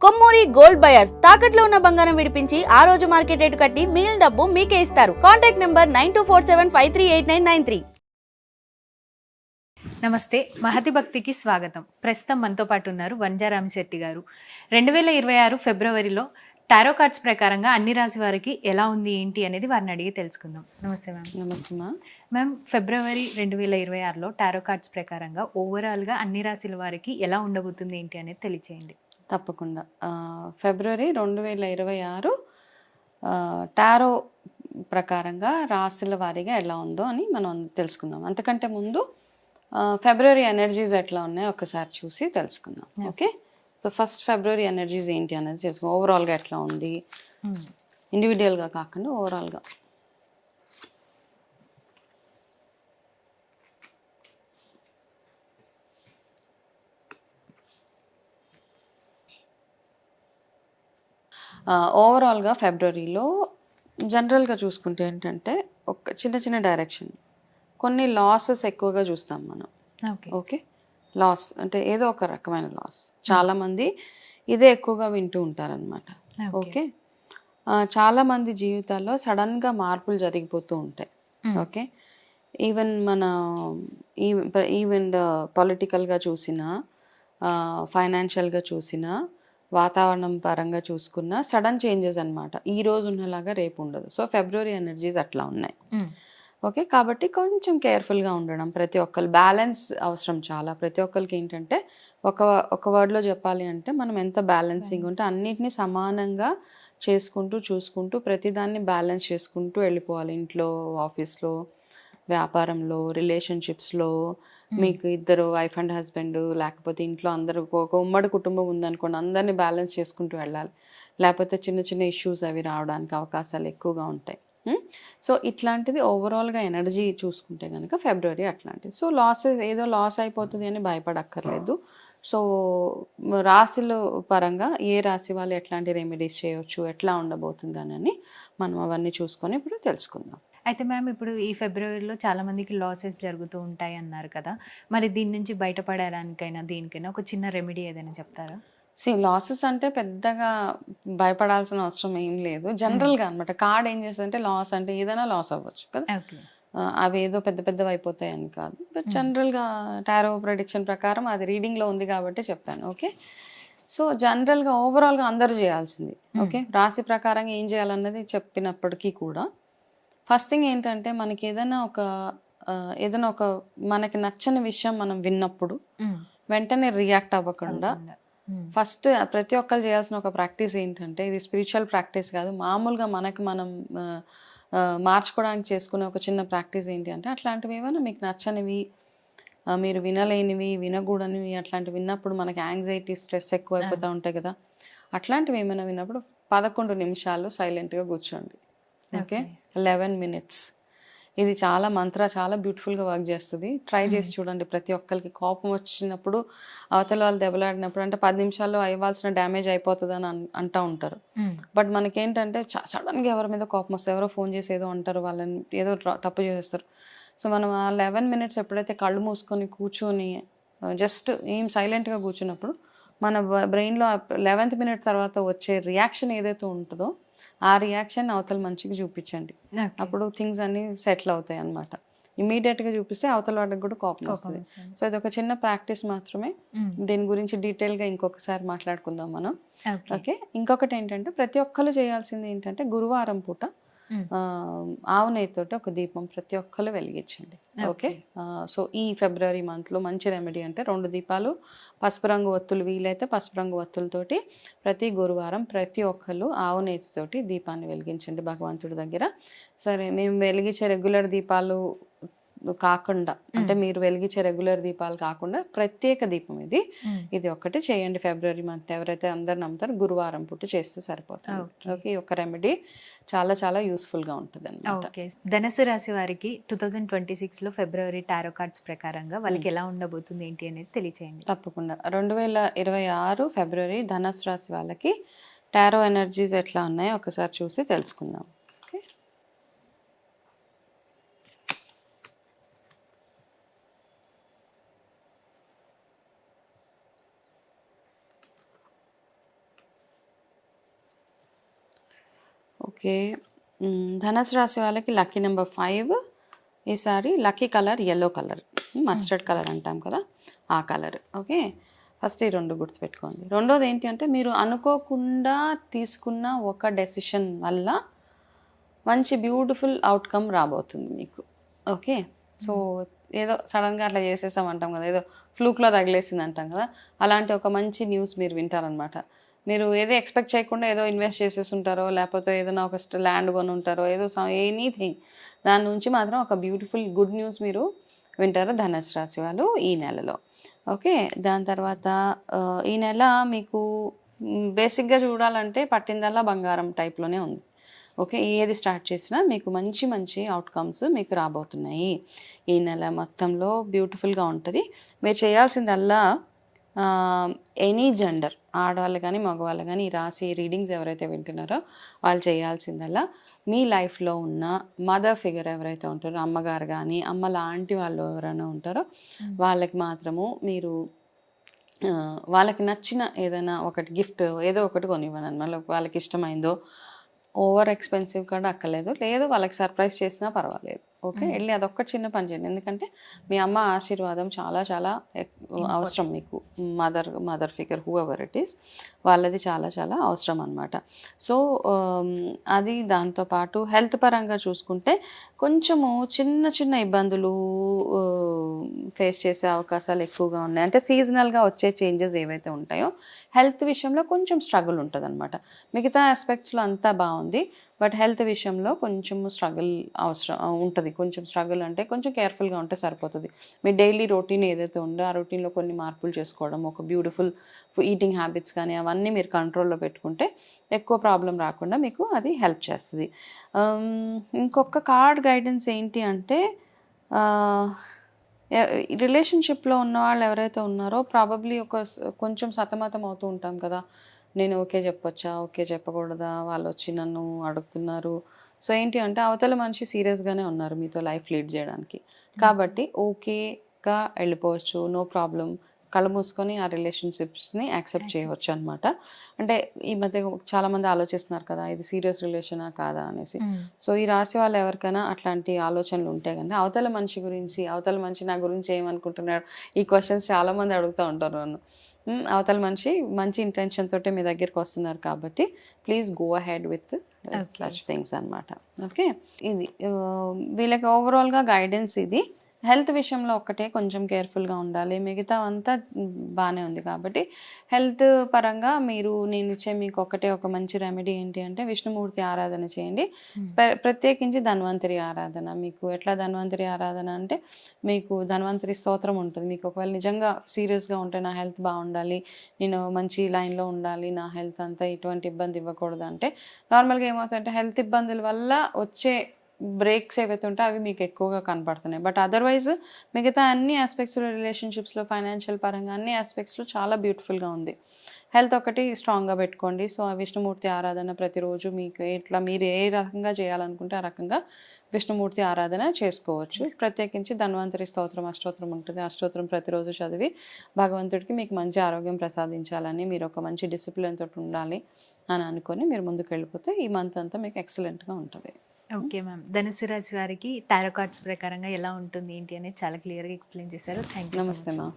Kommuri gold buyers తాకట్లో ఉన్న బంగారం విడిపించి ఆ రోజు మార్కెట్ రేటు కట్టి మిగిలిన డబ్బు మీకే ఇస్తారు. Contact number 9247538993. నమస్తే, మహతి భక్తికి స్వాగతం. ప్రస్తుతం మనతో పాటు ఉన్నారు వంజారామిశెట్టి గారు. 2026 ఫిబ్రవరిలో టారో కార్డ్స్ ప్రకారంగా అన్ని రాశి వారికి ఎలా ఉంది ఏంటి అనేది వారిని అడిగి తెలుసుకుందాం. నమస్తే మ్యామ్. నమస్తే మ్యామ్, ఫిబ్రవరి 2026లో టారో కార్డ్స్ ప్రకారంగా ఓవరాల్గా అన్ని రాశుల వారికి ఎలా ఉండబోతుంది ఏంటి అనేది తెలియచేయండి. తప్పకుండా. ఫిబ్రవరి 2026 టారో ప్రకారంగా రాశుల వారీగా ఎలా ఉందో అని మనం తెలుసుకుందాం. అంతకంటే ముందు ఫిబ్రవరి ఎనర్జీస్ ఎట్లా ఉన్నాయో ఒకసారి చూసి తెలుసుకుందాం. ఓకే, సో ఫస్ట్ ఫిబ్రవరి ఎనర్జీస్ ఏంటి అనేది తెలుసుకుందాం. ఓవరాల్గా ఎట్లా ఉంది, ఇండివిజువల్గా కాకుండా ఓవరాల్గా. ఓవరాల్గా ఫిబ్రవరిలో జనరల్గా చూసుకుంటే ఏంటంటే ఒక చిన్న చిన్న డైరెక్షన్, కొన్ని లాసెస్ ఎక్కువగా చూస్తాం మనం. ఓకే, లాస్ అంటే ఏదో ఒక రకమైన లాస్. చాలామంది ఇదే ఎక్కువగా వింటూ ఉంటారనమాట. ఓకే, చాలామంది జీవితాల్లో సడన్గా మార్పులు జరిగిపోతూ ఉంటాయి. ఓకే, ఈవెన్ మన ఈవెన్ పొలిటికల్గా చూసినా, ఫైనాన్షియల్గా చూసినా, వాతావరణం పరంగా చూసుకున్న సడన్ చేంజెస్ అనమాట. ఈ రోజు ఉన్నలాగా రేపు ఉండదు. సో ఫిబ్రవరి ఎనర్జీస్ అట్లా ఉన్నాయి. ఓకే, కాబట్టి కొంచెం కేర్ఫుల్గా ఉండడం. ప్రతి ఒక్కరు బ్యాలెన్స్ అవసరం చాలా. ప్రతి ఒక్కరికి ఏంటంటే ఒక వర్డ్లో చెప్పాలి అంటే మనం ఎంత బ్యాలెన్సింగ్ ఉంటే అన్నిటినీ సమానంగా చేసుకుంటూ చూసుకుంటూ ప్రతిదాన్ని బ్యాలెన్స్ చేసుకుంటూ వెళ్ళిపోవాలి. ఇంట్లో, ఆఫీస్లో, వ్యాపారంలో, రిలేషన్షిప్స్లో. మీకు ఇద్దరు వైఫ్ అండ్ హస్బెండ్, లేకపోతే ఇంట్లో అందరూ ఒక ఉమ్మడి కుటుంబం ఉందనుకోండి, అందరినీ బ్యాలెన్స్ చేసుకుంటూ వెళ్ళాలి. లేకపోతే చిన్న చిన్న ఇష్యూస్ అవి రావడానికి అవకాశాలు ఎక్కువగా ఉంటాయి. సో ఇట్లాంటిది ఓవరాల్గా ఎనర్జీ చూసుకుంటే కనుక ఫిబ్రవరి అట్లాంటిది. సో లాసెస్ ఏదో లాస్ అయిపోతుంది అని భయపడక్కర్లేదు. సో రాశుల పరంగా ఏ రాశి వాళ్ళు ఎట్లాంటి రెమెడీస్ చేయవచ్చు, ఎట్లా ఉండబోతుంది అని మనం అవన్నీ చూసుకొని ఇప్పుడు తెలుసుకుందాం. అయితే మ్యామ్, ఇప్పుడు ఈ ఫిబ్రవరిలో చాలా మందికి లాసెస్ జరుగుతూ ఉంటాయి అన్నారు కదా, మరి దీని నుంచి బయటపడడానికైనా దీనికైనా ఒక చిన్న రెమెడీ ఏదైనా చెప్తారా? లాసెస్ అంటే పెద్దగా భయపడాల్సిన అవసరం ఏం లేదు. జనరల్గా అనమాట. కార్డ్ ఏం చేస్తుందంటే లాస్ అంటే ఏదైనా లాస్ అవ్వచ్చు కదా. అవి ఏదో పెద్ద పెద్దవి అయిపోతాయి అని కాదు. బట్ జనరల్గా టారో ప్రెడిక్షన్ ప్రకారం అది రీడింగ్లో ఉంది కాబట్టి చెప్పాను. ఓకే, సో జనరల్గా ఓవరాల్గా అందరూ చేయాల్సింది. ఓకే, రాశి ప్రకారంగా ఏం చేయాలన్నది చెప్పినప్పటికీ కూడా ఫస్ట్ థింగ్ ఏంటంటే మనకి ఏదైనా ఒక మనకి నచ్చని విషయం మనం విన్నప్పుడు వెంటనే రియాక్ట్ అవ్వకుండా ఫస్ట్ ప్రతి ఒక్కరు చేయాల్సిన ఒక ప్రాక్టీస్ ఏంటంటే, ఇది స్పిరిచువల్ ప్రాక్టీస్ కాదు, మామూలుగా మనకి మనం మార్చుకోవడానికి చేసుకునే ఒక చిన్న ప్రాక్టీస్ ఏంటి అంటే, అట్లాంటివి ఏమైనా మీకు నచ్చనివి, మీరు వినలేనివి, వినకూడనివి అట్లాంటివి విన్నప్పుడు మనకి యాంగ్జైటీ, స్ట్రెస్ ఎక్కువ అయిపోతూ ఉంటాయి కదా. అట్లాంటివి ఏమైనా విన్నప్పుడు 11 నిమిషాలు సైలెంట్గా కూర్చోండి. Okay, 11 minutes. ఇది చాలా చాలా బ్యూటిఫుల్గా వర్క్ చేస్తుంది. ట్రై చేసి చూడండి. ప్రతి ఒక్కరికి కోపం వచ్చినప్పుడు, అవతల వాళ్ళు దెబ్బలాడినప్పుడు అంటే 10 నిమిషాల్లో అవ్వాల్సిన డ్యామేజ్ అయిపోతుంది అని అంటూ ఉంటారు. బట్ మనకేంటంటే సడన్గా ఎవరి మీద కోపం వస్తే, ఎవరో ఫోన్ చేసి ఏదో అంటారు, వాళ్ళని ఏదో తప్పు చేసేస్తారు. సో మనం ఆ 11 minutes ఎప్పుడైతే కళ్ళు మూసుకొని కూర్చొని జస్ట్ ఏం సైలెంట్గా కూర్చున్నప్పుడు మన బ్రెయిన్లో 11th minute తర్వాత వచ్చే రియాక్షన్ ఏదైతే ఉంటుందో ఆ రియాక్షన్ అవతల మనిషికి చూపించండి. అప్పుడు థింగ్స్ అన్ని సెటిల్ అవుతాయి అనమాట. ఇమీడియట్గా చూపిస్తే అవతల వాడికి కూడా కోపం వస్తుంది. సో ఇది ఒక చిన్న ప్రాక్టీస్ మాత్రమే. దీని గురించి డీటెయిల్గా ఇంకొకసారి మాట్లాడుకుందాం మనం. ఓకే, ఇంకొకటి ఏంటంటే ప్రతి ఒక్కరు చేయాల్సింది ఏంటంటే గురువారం పూట ఆవు నెయ్యితోటి ఒక దీపం ప్రతి ఒక్కరు వెలిగించండి. ఓకే, సో ఈ ఫిబ్రవరి మంత్లో మంచి రెమెడీ అంటే 2 దీపాలు, పసుపు రంగు ఒత్తులు, వీలైతే పసుపు రంగు ఒత్తులతోటి ప్రతి గురువారం ప్రతి ఒక్కరు ఆవు నెయ్యితోటి దీపాన్ని వెలిగించండి భగవంతుడి దగ్గర. సరే, మేము వెలిగించే రెగ్యులర్ దీపాలు కాకుండా, అంటే మీరు వెలిగించే రెగ్యులర్ దీపాలు కాకుండా ప్రత్యేక దీపం ఇది ఒక్కటి చేయండి ఫిబ్రవరి మంత్. ఎవరైతే అందరు నమ్ముతారో గురువారం పూట చేస్తే సరిపోతుంది. ఓకే, ఒక రెమెడీ చాలా యూస్ఫుల్గా ఉంటుంది అన్నమాట. ధనుసు రాశి వారికి 2026లో ఫిబ్రవరి టారో కార్డ్స్ ప్రకారంగా వాళ్ళకి ఎలా ఉండబోతుంది ఏంటి అనేది తెలియచేయండి. తప్పకుండా. 2026 ఫిబ్రవరి ధనుసు రాశి వాళ్ళకి టారో ఎనర్జీస్ ఎట్లా ఉన్నాయో ఒకసారి చూసి తెలుసుకుందాం. ఓకే. ధనుసు రాశి వాళ్ళకి లక్కీ నెంబర్ 5. ఈసారి lucky colour yellow colour, mustard colour అంటాం కదా, ఆ కలర్. ఓకే, ఫస్ట్ ఈ 2 గుర్తుపెట్టుకోండి. రెండోది ఏంటి అంటే మీరు అనుకోకుండా తీసుకున్న ఒక డెసిషన్ వల్ల మంచి బ్యూటిఫుల్ అవుట్కమ్ రాబోతుంది మీకు. ఓకే, సో ఏదో సడన్గా అట్లా చేసేసాం అంటాం కదా, ఏదో ఫ్లూక్లో తగిలేసింది అంటాం కదా, అలాంటి ఒక మంచి న్యూస్ మీరు వింటారనమాట. మీరు ఏదో ఎక్స్పెక్ట్ చేయకుండా ఏదో ఇన్వెస్ట్ చేసేసి ఉంటారో, లేకపోతే ఏదైనా ఒక ల్యాండ్ కొని ఉంటారో, ఏదో ఎనీథింగ్, దాని నుంచి మాత్రం ఒక బ్యూటిఫుల్ గుడ్ న్యూస్ మీరు వింటారు ధనుసు రాశి వాళ్ళు ఈ నెలలో. ఓకే, దాని తర్వాత ఈ నెల మీకు బేసిక్గా చూడాలంటే పట్టిందల్లా బంగారం టైప్లోనే ఉంది. ఓకే, ఏది స్టార్ట్ చేసినా మీకు మంచి మంచి అవుట్కమ్స్ మీకు రాబోతున్నాయి ఈ నెల మొత్తంలో. బ్యూటిఫుల్గా ఉంటుంది. మీరు చేయాల్సిందల్లా ఎనీ జెండర్, ఆడవాళ్ళు కానీ మగవాళ్ళు కానీ ఈ రాశి రీడింగ్స్ ఎవరైతే వింటున్నారో వాళ్ళు చేయాల్సిందల్లా మీ లైఫ్లో ఉన్న మదర్ ఫిగర్ ఎవరైతే ఉంటారో, అమ్మగారు కానీ అమ్మ లాంటి వాళ్ళు ఎవరైనా ఉంటారో వాళ్ళకి మాత్రము మీరు వాళ్ళకి నచ్చిన ఏదైనా ఒకటి గిఫ్ట్ ఏదో ఒకటి కొనివ్వండి అన్నమాట. వాళ్ళకి ఇష్టమైందో, ఓవర్ ఎక్స్పెన్సివ్ కూడా అక్కర్లేదు, లేదు వాళ్ళకి సర్ప్రైజ్ చేసినా పర్వాలేదు. ఓకే, వెళ్ళి అదొక్కటి చిన్న పని చేయండి. ఎందుకంటే మీ అమ్మ ఆశీర్వాదం చాలా చాలా అవసరం మీకు. Mother figure who ever it is, వాళ్ళది చాలా చాలా అవసరం అనమాట. సో అది. దాంతోపాటు హెల్త్ పరంగా చూసుకుంటే కొంచెము చిన్న చిన్న ఇబ్బందులు ఫేస్ చేసే అవకాశాలు ఎక్కువగా ఉన్నాయి. అంటే సీజనల్గా వచ్చే చేంజెస్ ఏవైతే ఉంటాయో హెల్త్ విషయంలో కొంచెం స్ట్రగుల్ ఉంటుంది అనమాట. మిగతా ఆస్పెక్ట్స్లో అంతా బాగుంది, బట్ హెల్త్ విషయంలో కొంచెం స్ట్రగుల్ అవసరం ఉంటుంది. కొంచెం స్ట్రగుల్ అంటే కొంచెం కేర్ఫుల్గా ఉంటే సరిపోతుంది. మీ డైలీ రొటీన్ ఏదైతే ఉందో ఆ రొటీన్లో కొన్ని మార్పులు చేసుకోవడం, ఒక బ్యూటిఫుల్ ఈటింగ్ హ్యాబిట్స్ కానీ అవన్నీ మీరు కంట్రోల్లో పెట్టుకుంటే ఎక్కువ ప్రాబ్లం రాకుండా మీకు అది హెల్ప్ చేస్తుంది. ఇంకొక కార్డ్ గైడెన్స్ ఏంటి అంటే రిలేషన్షిప్లో ఉన్న వాళ్ళు ఎవరైతే ఉన్నారో ప్రాబబ్లీ కొంచెం సతమతం అవుతూ ఉంటాం కదా, నేను ఓకే చెప్పొచ్చా, ఓకే చెప్పకూడదా, వాళ్ళు వచ్చి నన్ను అడుగుతున్నారు. సో ఏంటి అంటే అవతల మనిషి సీరియస్గానే ఉన్నారు మీతో లైఫ్ లీడ్ చేయడానికి, కాబట్టి ఓకేగా వెళ్ళిపోవచ్చు, నో ప్రాబ్లం. కళ్ళు మూసుకొని ఆ రిలేషన్షిప్స్ని యాక్సెప్ట్ చేయవచ్చు అనమాట. అంటే ఈ మధ్య చాలామంది ఆలోచిస్తున్నారు కదా, ఇది సీరియస్ రిలేషనా కాదా అనేసి. సో ఈ రాశి వాళ్ళు ఎవరికైనా అట్లాంటి ఆలోచనలు ఉంటే కానీ అవతల మనిషి గురించి, అవతల మనిషి నా గురించి ఏమనుకుంటున్నాడు, ఈ క్వశ్చన్స్ చాలామంది అడుగుతూ ఉంటారు నన్ను. అవతల మనిషి మంచి ఇంటెన్షన్ తోటే మీ దగ్గరికి వస్తున్నారు కాబట్టి please go ahead with such things అనమాట. ఓకే, ఇది వీళ్ళకి ఓవరాల్గా గైడెన్స్ ఇది. హెల్త్ విషయంలో ఒక్కటే కొంచెం కేర్ఫుల్గా ఉండాలి, మిగతా అంతా బాగానే ఉంది. కాబట్టి హెల్త్ పరంగా నేను ఇచ్చే మీకు ఒక మంచి రెమెడీ ఏంటి అంటే విష్ణుమూర్తి ఆరాధన చేయండి. ప్రత్యేకించి ధన్వంతరి ఆరాధన. మీకు ఎట్లా ధన్వంతరి ఆరాధన అంటే మీకు ధన్వంతరి స్తోత్రం ఉంటుంది. మీకు ఒకవేళ నిజంగా సీరియస్గా ఉంటే నా హెల్త్ బాగుండాలి, నేను మంచి లైన్లో ఉండాలి, నా హెల్త్ అంతా ఎటువంటి ఇబ్బంది ఇవ్వకూడదు అంటే నార్మల్గా ఏమవుతుందంటే హెల్త్ ఇబ్బందుల వల్ల వచ్చే బ్రేక్స్ ఏవైతే ఉంటాయో అవి మీకు ఎక్కువగా కనపడుతున్నాయి. బట్ అదర్వైజ్ మిగతా అన్ని ఆస్పెక్ట్స్లో, రిలేషన్షిప్స్లో, ఫైనాన్షియల్ పరంగా అన్ని ఆస్పెక్ట్స్లో చాలా బ్యూటిఫుల్గా ఉంది. హెల్త్ ఒకటి స్ట్రాంగ్గా పెట్టుకోండి. సో ఆ విష్ణుమూర్తి ఆరాధన ప్రతిరోజు మీకు మీరు ఏ రకంగా చేయాలనుకుంటే ఆ రకంగా విష్ణుమూర్తి ఆరాధన చేసుకోవచ్చు. ప్రత్యేకించి ధన్వంతరి అష్టోత్తరం ఉంటుంది. అష్టోత్తరం ప్రతిరోజు చదివి భగవంతుడికి మీకు మంచి ఆరోగ్యం ప్రసాదించాలని, మీరు ఒక మంచి డిసిప్లిన్ తోటి ఉండాలి అని అనుకొని మీరు ముందుకు వెళ్ళిపోతే ఈ మంత్ అంతా మీకు ఎక్సలెంట్గా ఉంటుంది. ఓకే మ్యామ్, ధనుసు రాశి వారికి టారో కార్డ్స్ ప్రకారంగా ఎలా ఉంటుంది ఏంటి అనేది చాలా క్లియర్గా ఎక్స్ప్లెయిన్ చేశారు. Thank you. నమస్తే మ్యామ్.